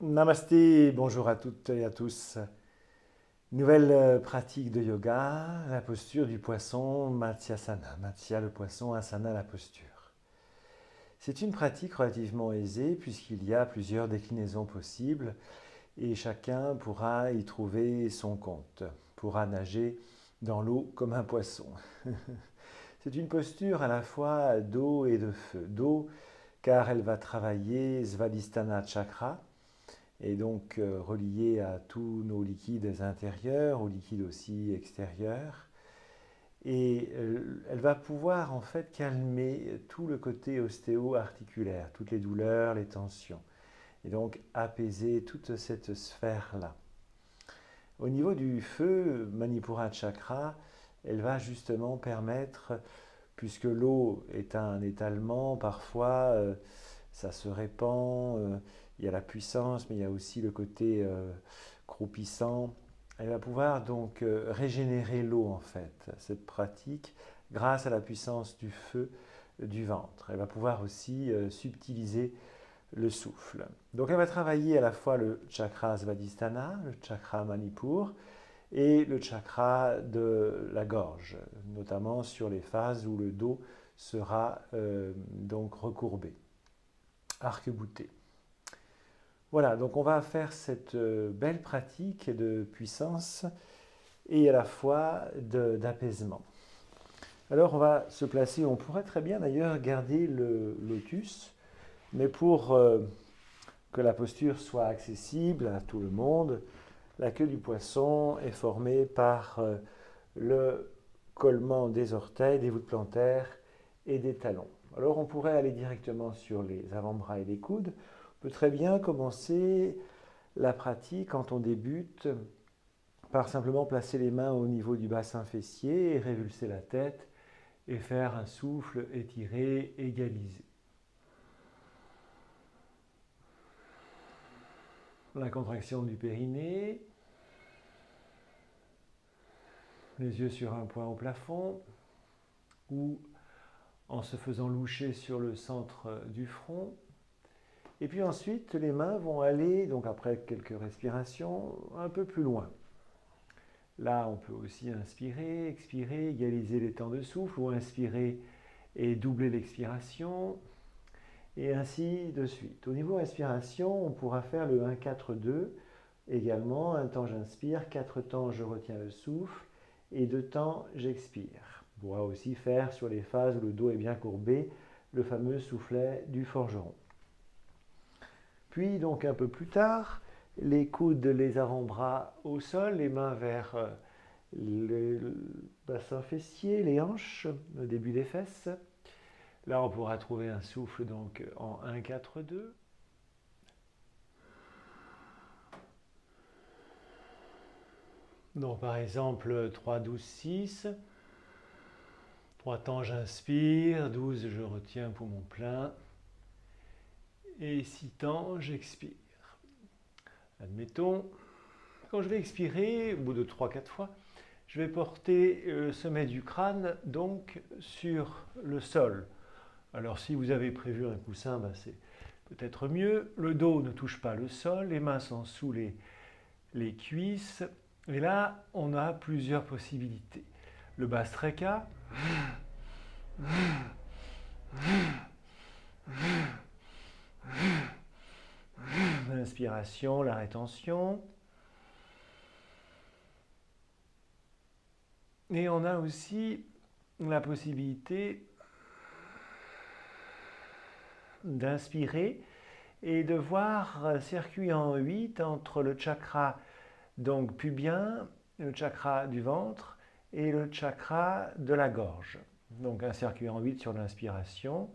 Namasté, bonjour à toutes et à tous. Nouvelle pratique de yoga, la posture du poisson Matsyasana. Matsya le poisson, asana la posture. C'est une pratique relativement aisée puisqu'il y a plusieurs déclinaisons possibles et chacun pourra y trouver son compte, pourra nager dans l'eau comme un poisson. C'est une posture à la fois d'eau et de feu. D'eau car elle va travailler Svadhisthana Chakra, et donc reliée à tous nos liquides intérieurs, aux liquides aussi extérieurs. Et elle va pouvoir en fait calmer tout le côté ostéo-articulaire, toutes les douleurs, les tensions. Et donc apaiser toute cette sphère-là. Au niveau du feu, Manipura Chakra, elle va justement permettre, puisque l'eau est un étalement, parfois ça se répand, il y a la puissance, mais il y a aussi le côté croupissant. Elle va pouvoir donc régénérer l'eau en fait, cette pratique, grâce à la puissance du feu du ventre. Elle va pouvoir aussi subtiliser le souffle. Donc elle va travailler à la fois le chakra Svadhisthana, le chakra Manipur, et le chakra de la gorge, notamment sur les phases où le dos sera donc recourbé, arc-bouté. Voilà, donc on va faire cette belle pratique de puissance et à la fois d'apaisement. Alors on va se placer, on pourrait très bien d'ailleurs garder le lotus, mais pour que la posture soit accessible à tout le monde, la queue du poisson est formée par le collement des orteils, des voûtes plantaires et des talons. Alors on pourrait aller directement sur les avant-bras et les coudes. On peut très bien commencer la pratique quand on débute par simplement placer les mains au niveau du bassin fessier et révulser la tête et faire un souffle étiré, égalisé. La contraction du périnée, les yeux sur un point au plafond ou en se faisant loucher sur le centre du front. Et puis ensuite, les mains vont aller, donc après quelques respirations, un peu plus loin. Là, on peut aussi inspirer, expirer, égaliser les temps de souffle, ou inspirer et doubler l'expiration, et ainsi de suite. Au niveau respiration, on pourra faire le 1-4-2, également, un temps j'inspire, 4 temps je retiens le souffle, et 2 temps j'expire. On pourra aussi faire sur les phases où le dos est bien courbé, le fameux soufflet du forgeron. Puis donc un peu plus tard, les coudes, les avant-bras au sol, les mains vers le bassin fessier, les hanches, le début des fesses. Là, on pourra trouver un souffle donc en 1-4-2. Donc par exemple 3-12-6. 3 temps j'inspire, 12 je retiens poumon plein. Et 6 temps j'expire. Admettons, quand je vais expirer, au bout de 3-4 fois, je vais porter le sommet du crâne donc sur le sol. Alors si vous avez prévu un coussin, ben c'est peut-être mieux. Le dos ne touche pas le sol, les mains sont sous les cuisses. Et là, on a plusieurs possibilités. Le Bastreka, l'inspiration, la rétention. Et on a aussi la possibilité d'inspirer et de voir un circuit en 8 entre le chakra donc pubien, le chakra du ventre et le chakra de la gorge. Donc un circuit en 8 sur l'inspiration,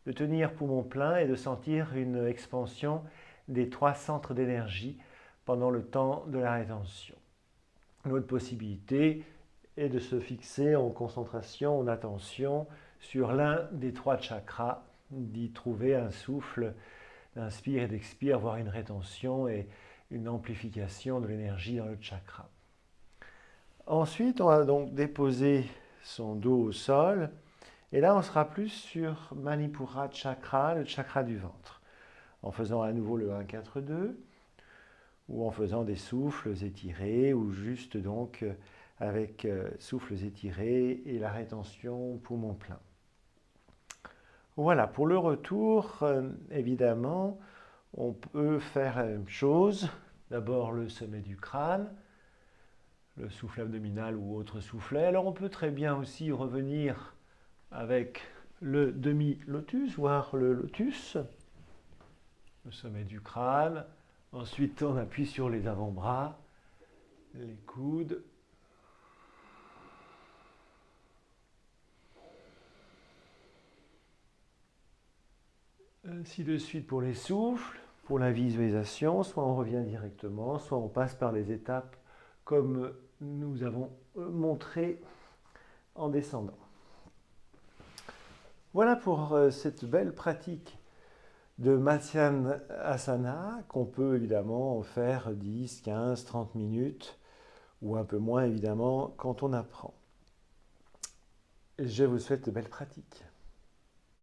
de tenir poumon plein et de sentir une expansion des 3 centres d'énergie pendant le temps de la rétention. L'autre possibilité est de se fixer en concentration, en attention sur l'un des 3 chakras, d'y trouver un souffle d'inspire et d'expire, voire une rétention et une amplification de l'énergie dans le chakra. Ensuite, on va donc déposer son dos au sol. Et là, on sera plus sur Manipura Chakra, le chakra du ventre. En faisant à nouveau le 1-4-2. ou en faisant des souffles étirés, ou juste donc avec souffles étirés et la rétention poumon plein. Voilà, pour le retour, évidemment, on peut faire la même chose. D'abord le sommet du crâne, le souffle abdominal ou autre soufflet. Alors on peut très bien aussi revenir avec le demi-lotus, voire le lotus, le sommet du crâne. Ensuite, on appuie sur les avant-bras, les coudes. Ainsi de suite pour les souffles, pour la visualisation, soit on revient directement, soit on passe par les étapes comme nous avons montré en descendant. Voilà pour cette belle pratique de Matsyasana qu'on peut évidemment faire 10, 15, 30 minutes ou un peu moins évidemment quand on apprend. Je vous souhaite de belles pratiques.